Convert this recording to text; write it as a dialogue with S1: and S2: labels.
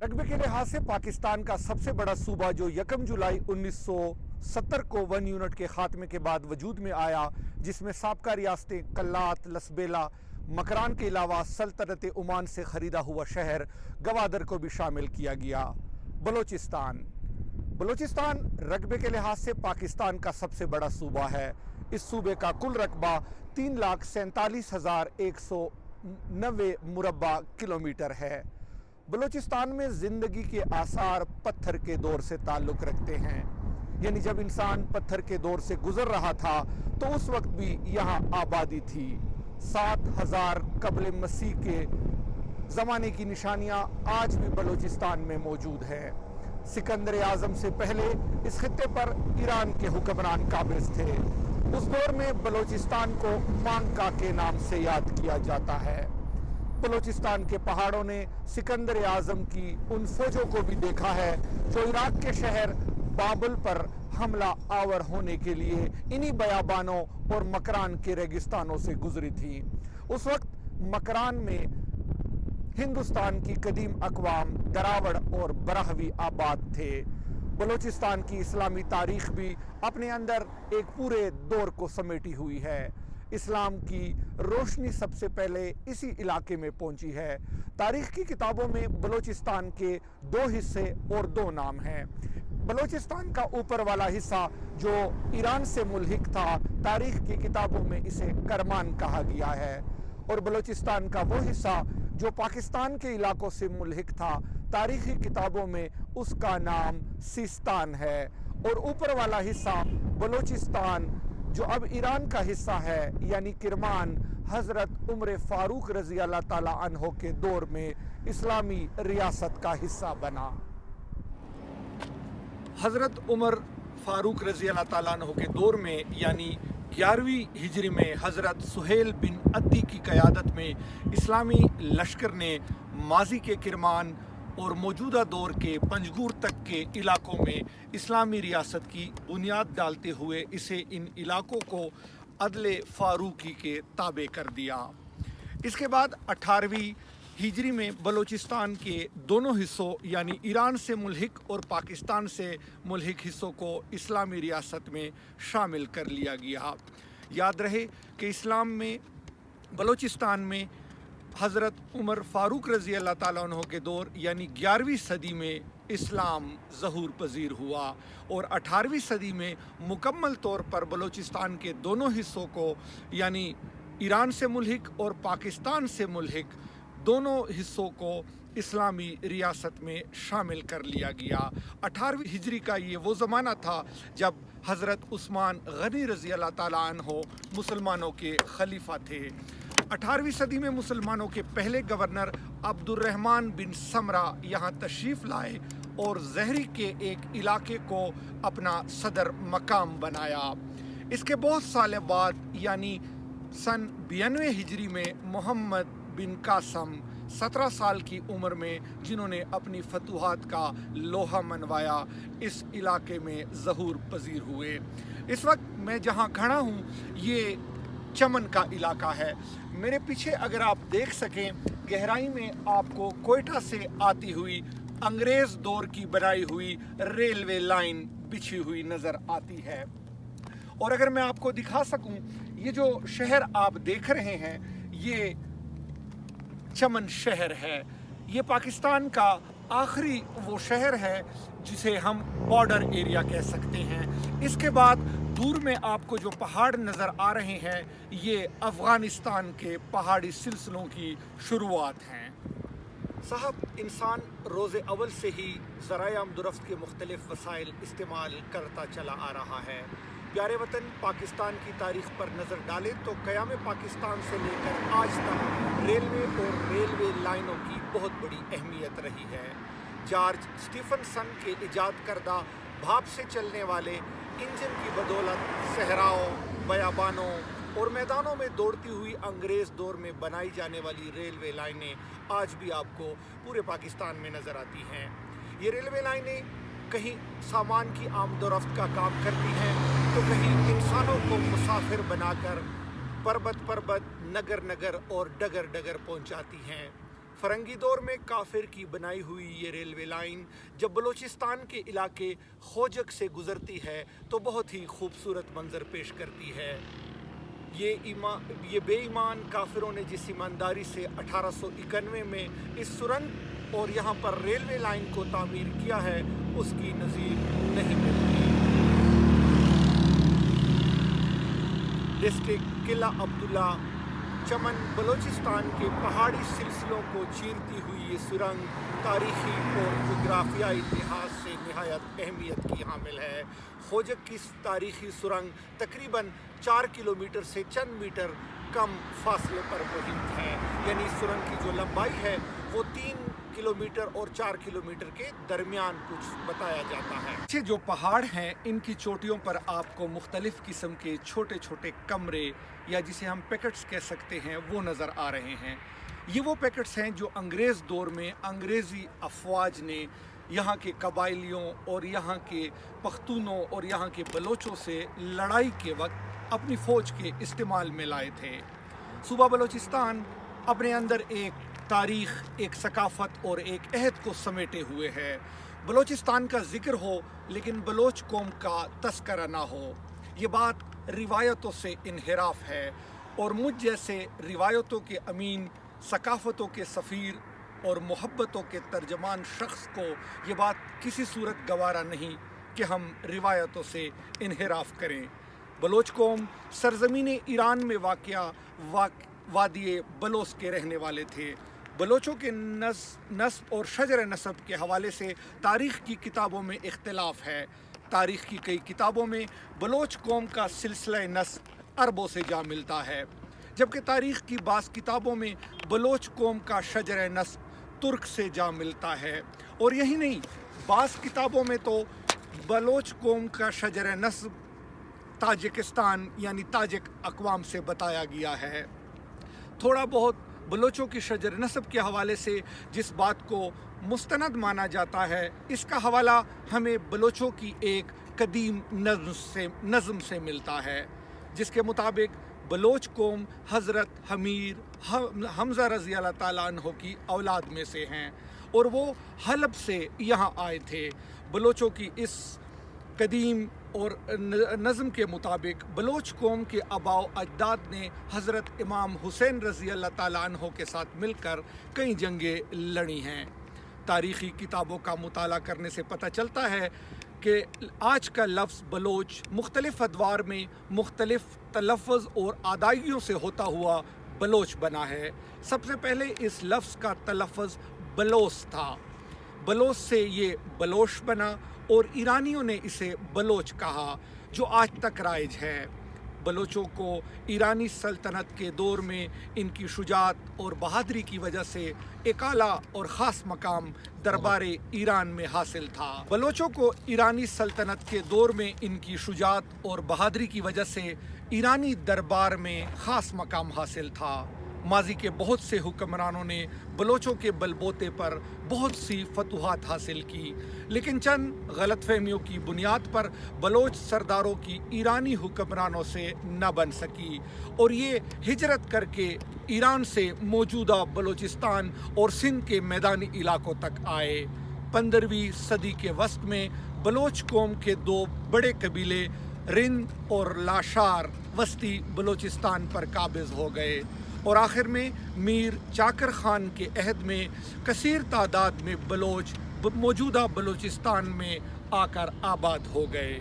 S1: रकबे के लिहाज से पाकिस्तान का सबसे बड़ा सूबा जो 1 जुलाई 1970 को 1 यूनिट के खात्मे के बाद वजूद में आया, जिसमें साबका रियासतें कल्लात, लसबेला, मकरान के अलावा सल्तनत ओमान से ख़रीदा हुआ शहर गवादर को भी शामिल किया गया। बलोचिस्तान रकबे के लिहाज से पाकिस्तान का सबसे बड़ा सूबा है। इस सूबे का कुल रकबा 3,47,190 मुरब्बा किलोमीटर है। बलोचिस्तान में ज़िंदगी के आसार पत्थर के दौर से ताल्लुक़ रखते हैं, यानी जब इंसान पत्थर के दौर से गुज़र रहा था तो उस वक्त भी यहाँ आबादी थी। 7,000 कबल मसीह के ज़माने की निशानियाँ आज भी बलोचिस्तान में मौजूद हैं। सिकंदर आज़म से पहले इस खित्ते पर ईरान के हुक्मरान काबिज थे। उस दौर में बलोचिस्तान को मांका के नाम से याद किया जाता है। बलोचिस्तान के पहाड़ों ने सिकंदर आज़म की उन फौजों को भी देखा है जो इराक के शहर बाबल पर हमला आवर होने के लिए इन्हीं बयाबानों और मकरान के रेगिस्तानों से गुजरी थी। उस वक्त मकरान में हिंदुस्तान की कदीम अक़वाम दरावड़ और बराहवी आबाद थे। बलोचिस्तान की इस्लामी तारीख भी अपने अंदर एक पूरे दौर को समेटी हुई है। इस्लाम की रोशनी सबसे पहले इसी इलाके में पहुंची है। तारीख की किताबों में बलोचिस्तान के 2 हिस्से और 2 नाम हैं। बलोचिस्तान का ऊपर वाला हिस्सा जो ईरान से मुल्हिक था, तारीख की किताबों में इसे करमान कहा गया है, और बलोचिस्तान का वो हिस्सा जो पाकिस्तान के इलाकों से मुल्हिक था, तारीखी किताबों में उसका नाम सिस्तान है। और ऊपर वाला हिस्सा बलोचिस्तान जो अब ईरान का हिस्सा है, यानी किरमान, हज़रत उमर फ़ारूक रज़ी अल्लाह ताला अन्हो के दौर में इस्लामी रियासत का हिस्सा बना। हज़रत उमर फ़ारूक रज़ी अल्लाह ताला अन्हो के दौर में, यानी 11वीं हिजरी में हज़रत सुहेल बिन अद्दी की क़यादत में इस्लामी लश्कर ने माजी के किरमान और मौजूदा दौर के पंजगूर तक के इलाकों में इस्लामी रियासत की बुनियाद डालते हुए इसे इन इलाकों को अदले फ़ारूकी के ताबे कर दिया। इसके बाद 18वीं हिजरी में बलोचिस्तान के दोनों हिस्सों, यानी ईरान से मुल्हिक और पाकिस्तान से मुल्हिक हिस्सों को इस्लामी रियासत में शामिल कर लिया गया। याद रहे कि इस्लाम में बलोचिस्तान में हज़रत उमर फ़ारूक रज़ी अल्लाह ताला अन्हो के दौर, यानी 11वीं सदी में इस्लाम ज़हूर पज़ीर हुआ, और 18वीं सदी में मुकम्मल तौर पर बलोचिस्तान के दोनों हिस्सों को, यानी ईरान से मुल्हिक और पाकिस्तान से मुल्हिक दोनों हिस्सों को इस्लामी रियासत में शामिल कर लिया गया। 18वीं हिजरी का ये वो ज़माना था जब हज़रत उस्मान गनी रज़ी अल्लाह ताला अन्हो मुसलमानों के खलीफा थे। 18वीं सदी में मुसलमानों के पहले गवर्नर अब्दुर्रहमान बिन समरा यहाँ तशरीफ़ लाए और ज़हरी के एक इलाके को अपना सदर मकाम बनाया। इसके बहुत साल बाद, यानी सन 92 हिजरी में मोहम्मद बिन कासम 17 साल की उम्र में, जिन्होंने अपनी फतूहात का लोहा मनवाया, इस इलाके में ज़हूर पज़ीर हुए। इस वक्त मैं जहाँ खड़ा हूँ ये चमन का इलाका है। मेरे पीछे अगर आप देख सकें, गहराई में आपको कोयटा से आती हुई अंग्रेज़ दौर की बनाई हुई रेलवे लाइन बिछी हुई नज़र आती है। और अगर मैं आपको दिखा सकूं, ये जो शहर आप देख रहे हैं ये चमन शहर है। ये पाकिस्तान का आखिरी वो शहर है जिसे हम बॉर्डर एरिया कह सकते हैं। इसके बाद दूर में आपको जो पहाड़ नज़र आ रहे हैं ये अफ़गानिस्तान के पहाड़ी सिलसिलों की शुरुआत हैं। साहब, इंसान रोज़ अव्वल से ही ज़राए आमदोरफ़्त के मुख्तलिफ़ वसाइल इस्तेमाल करता चला आ रहा है। प्यारे वतन पाकिस्तान की तारीख़ पर नज़र डालें तो क़याम पाकिस्तान से लेकर आज तक रेलवे और रेलवे लाइनों की बहुत बड़ी अहमियत रही है। जॉर्ज स्टीफनसन के इजाद करदा भाप से चलने वाले इंजन की बदौलत सहराओं, बयाबानों और मैदानों में दौड़ती हुई अंग्रेज़ दौर में बनाई जाने वाली रेलवे लाइनें आज भी आपको पूरे पाकिस्तान में नज़र आती हैं। ये रेलवे लाइनें कहीं सामान की आमदोरफ़्त का काम करती हैं तो कहीं इंसानों को मुसाफिर बनाकर पर्वत पर्वत, नगर नगर और डगर डगर पहुंचाती हैं। فرنگی دور میں کافر کی بنائی ہوئی یہ ریلوے لائن جب بلوچستان کے علاقے خوجک سے گزرتی ہے تو بہت ہی خوبصورت منظر پیش کرتی ہے۔ یہ بے ایمان کافروں نے جس ایمانداری سے 1891 میں اس سرنگ اور یہاں پر ریلوے لائن کو تعمیر کیا ہے اس کی نظیر نہیں ملتی۔ ڈسٹرکٹ قلعہ عبداللہ چمن بلوچستان کے پہاڑی سلسلوں کو چیرتی ہوئی یہ سرنگ تاریخی اور جغرافیائی لحاظ سے نہایت اہمیت کی حامل ہے۔ خوجک کی تاریخی سرنگ تقریباً 4 کلومیٹر سے چند میٹر کم فاصلے پر محیط ہے، یعنی سرنگ کی جو لمبائی ہے وہ 3 کلومیٹر اور 4 کلومیٹر کے درمیان کچھ بتایا جاتا ہے۔ یہ جو پہاڑ ہیں ان کی چوٹیوں پر آپ کو مختلف قسم کے چھوٹے چھوٹے کمرے یا جسے ہم پیکٹس کہہ سکتے ہیں وہ نظر آ رہے ہیں۔ یہ وہ پیکٹس ہیں جو انگریز دور میں انگریزی افواج نے یہاں کے قبائلیوں اور یہاں کے پختونوں اور یہاں کے بلوچوں سے لڑائی کے وقت اپنی فوج کے استعمال میں لائے تھے۔ صوبہ بلوچستان اپنے اندر ایک تاریخ، ایک ثقافت اور ایک عہد کو سمیٹے ہوئے ہے۔ بلوچستان کا ذکر ہو لیکن بلوچ قوم کا تذکرہ نہ ہو، یہ بات روایتوں سے انحراف ہے، اور مجھ جیسے روایتوں کے امین، ثقافتوں کے سفیر اور محبتوں کے ترجمان شخص کو یہ بات کسی صورت گوارا نہیں کہ ہم روایتوں سے انحراف کریں۔ بلوچ قوم سرزمین ایران میں واقع وادی بلوچ کے رہنے والے تھے۔ بلوچوں کے نسب اور شجر نسب کے حوالے سے تاریخ کی کتابوں میں اختلاف ہے۔ تاریخ کی کئی کتابوں میں بلوچ قوم کا سلسلہ نسب عربوں سے جا ملتا ہے، جبکہ تاریخ کی بعض کتابوں میں بلوچ قوم کا شجر نسب ترک سے جا ملتا ہے، اور یہی نہیں، بعض کتابوں میں تو بلوچ قوم کا شجر نسب تاجکستان یعنی تاجک اقوام سے بتایا گیا ہے۔ تھوڑا بہت بلوچوں کی شجر نسب کے حوالے سے جس بات کو مستند مانا جاتا ہے اس کا حوالہ ہمیں بلوچوں کی ایک قدیم نظم سے ملتا ہے، جس کے مطابق بلوچ قوم حضرت حمیر حمزہ رضی اللہ تعالیٰ عنہ کی اولاد میں سے ہیں، اور وہ حلب سے یہاں آئے تھے۔ بلوچوں کی اس قدیم اور نظم کے مطابق بلوچ قوم کے آباء و اجداد نے حضرت امام حسین رضی اللہ تعالیٰ عنہ کے ساتھ مل کر کئی جنگیں لڑی ہیں۔ تاریخی کتابوں کا مطالعہ کرنے سے پتہ چلتا ہے کہ آج کا لفظ بلوچ مختلف ادوار میں مختلف تلفظ اور ادائیگیوں سے ہوتا ہوا بلوچ بنا ہے۔ سب سے پہلے اس لفظ کا تلفظ بلوس تھا، بلوس سے یہ بلوش بنا، اور ایرانیوں نے اسے بلوچ کہا، جو آج تک رائج ہے۔ بلوچوں کو ایرانی سلطنت کے دور میں ان کی شجاعت اور بہادری کی وجہ سے ایک اعلیٰ اور خاص مقام دربار ایران میں حاصل تھا۔ بلوچوں کو ایرانی سلطنت کے دور میں ان کی شجاعت اور بہادری کی وجہ سے ایرانی دربار میں خاص مقام حاصل تھا۔ ماضی کے بہت سے حکمرانوں نے بلوچوں کے بل بوتے پر بہت سی فتوحات حاصل کی، لیکن چند غلط فہمیوں کی بنیاد پر بلوچ سرداروں کی ایرانی حکمرانوں سے نہ بن سکی، اور یہ ہجرت کر کے ایران سے موجودہ بلوچستان اور سندھ کے میدانی علاقوں تک آئے۔ 15ویں صدی کے وسط میں بلوچ قوم کے 2 بڑے قبیلے رند اور لاشار وسطی بلوچستان پر قابض ہو گئے، اور آخر میں میر چاکر خان کے عہد میں کثیر تعداد میں بلوچ موجودہ بلوچستان میں آ کر آباد ہو گئے۔